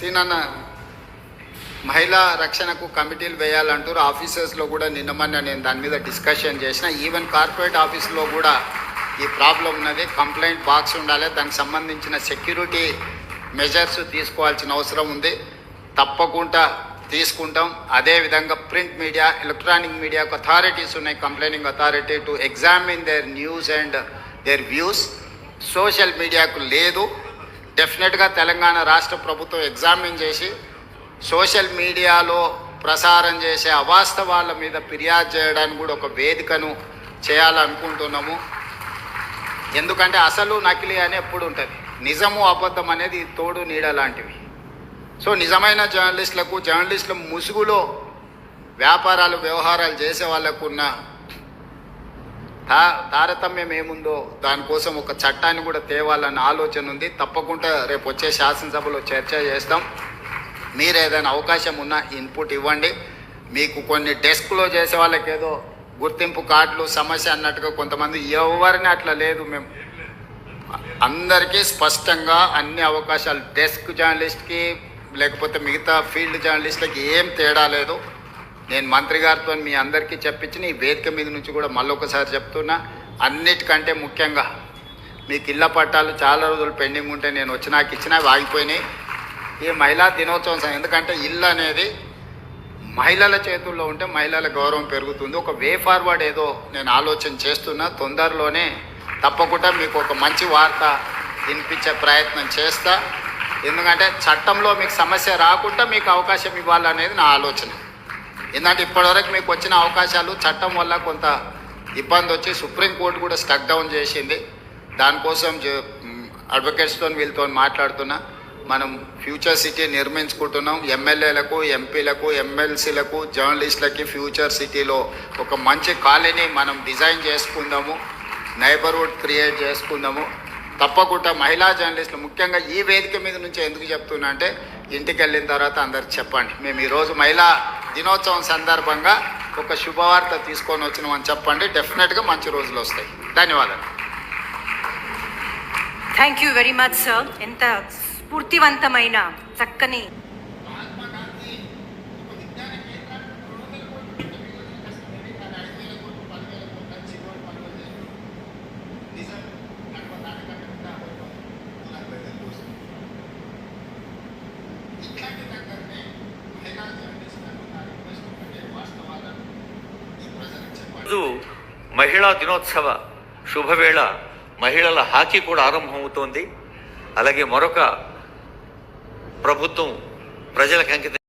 సీనన్న మహిళా రక్షణకు కమిటీలు వేయాలంటారు. ఆఫీసర్స్లో కూడా నిన్నమన్న నేను దాని మీద డిస్కషన్ చేసిన. ఈవెన్ కార్పొరేట్ ఆఫీసులో కూడా ఈ ప్రాబ్లం ఉన్నది. కంప్లైంట్ బాక్స్ ఉండాలి, దానికి సంబంధించిన సెక్యూరిటీ మెజర్స్ తీసుకోవాల్సిన అవసరం ఉంది. తప్పకుండా తీసుకుంటాం. అదేవిధంగా ప్రింట్ మీడియా, ఎలక్ట్రానిక్ మీడియాకు అథారిటీస్ ఉన్నాయి, complaining authority to examine their news and their views. Social మీడియాకు లేదు. డెఫినెట్గా తెలంగాణ రాష్ట్ర ప్రభుత్వం ఎగ్జామిన్ చేసి సోషల్ మీడియాలో ప్రసారం చేసే అవాస్తవాల మీద ఫిర్యాదు చేయడానికి కూడా ఒక వేదికను చేయాలనుకుంటున్నాము. ఎందుకంటే అసలు నకిలీ అని ఎప్పుడు ఉంటుంది, నిజము అబద్ధం అనేది తోడు నీడ లాంటివి. సో నిజమైన జర్నలిస్టుల ముసుగులో వ్యాపారాలు వ్యవహారాలు చేసే వాళ్ళకు ఉన్న తారతమ్యం ఏముందో దానికోసం ఒక చట్టాన్ని కూడా తేవాలన్న ఆలోచన ఉంది. తప్పకుండా రేపు వచ్చే శాసనసభలో చర్చ చేస్తాం. మీరు ఏదైనా అవకాశం ఉన్నా ఇన్పుట్ ఇవ్వండి. మీకు కొన్ని డెస్క్లో చేసే వాళ్ళకి ఏదో గుర్తింపు కార్డులు సమస్య అన్నట్టుగా కొంతమంది, ఎవరిని అట్లా లేదు. మేము అందరికీ స్పష్టంగా అన్ని అవకాశాలు, డెస్క్ జర్నలిస్ట్కి లేకపోతే మిగతా ఫీల్డ్ జర్నలిస్టులకి ఏం తేడా లేదు. నేను మంత్రి గారితో మీ అందరికీ చెప్పించిన ఈ వేదిక మీద నుంచి కూడా మళ్ళొకసారి చెప్తున్నా. అన్నిటికంటే ముఖ్యంగా మీకు ఇళ్ల పట్టాలు చాలా రోజులు పెండింగ్ ఉంటే నేను వచ్చినాక ఇచ్చినా ఆగిపోయినాయి. ఈ మహిళా దినోత్సవం, ఎందుకంటే ఇల్లు అనేది మహిళల చేతుల్లో ఉంటే మహిళల గౌరవం పెరుగుతుంది. ఒక వే ఫార్వర్డ్ ఏదో నేను ఆలోచన చేస్తున్నా. తొందరలోనే తప్పకుండా మీకు ఒక మంచి వార్త వినిపించే ప్రయత్నం చేస్తా. ఎందుకంటే చట్టంలో మీకు సమస్య రాకుండా మీకు అవకాశం ఇవ్వాలనేది నా ఆలోచన. ఎందుకంటే ఇప్పటివరకు మీకు వచ్చిన అవకాశాలు చట్టం వల్ల కొంత ఇబ్బంది వచ్చి సుప్రీంకోర్టు కూడా స్టక్ డౌన్ చేసింది. దానికోసం అడ్వకేట్స్తో వీళ్ళతో మాట్లాడుతున్నా. మనం ఫ్యూచర్ సిటీ నిర్మించుకుంటున్నాం. ఎమ్మెల్యేలకు, ఎంపీలకు, ఎమ్మెల్సీలకు, జర్నలిస్టులకి ఫ్యూచర్ సిటీలో ఒక మంచి కాలనీ మనం డిజైన్ చేసుకుందాము, నైబర్హుడ్ క్రియేట్ చేసుకుందాము. తప్పకుండా మహిళా జర్నలిస్టులు ముఖ్యంగా ఈ వేదిక మీద నుంచి ఎందుకు చెప్తున్నా అంటే, ఇంటికి వెళ్ళిన తర్వాత అందరికి చెప్పండి, మేము ఈరోజు మహిళా దినోత్సవం సందర్భంగా ఒక శుభవార్త తీసుకొని వచ్చినామని చెప్పండి. డెఫినెట్గా మంచి రోజులు వస్తాయి. ధన్యవాదాలు. Thank you very much sir. ఎంత స్ఫూర్తివంతమైన చక్కని మహిళా దినోత్సవ శుభవేళ మహిళల హాకీ కూడా ఆరంభమవుతోంది. అలాగే మరొక ప్రభుత్వం ప్రజలకు అంకితం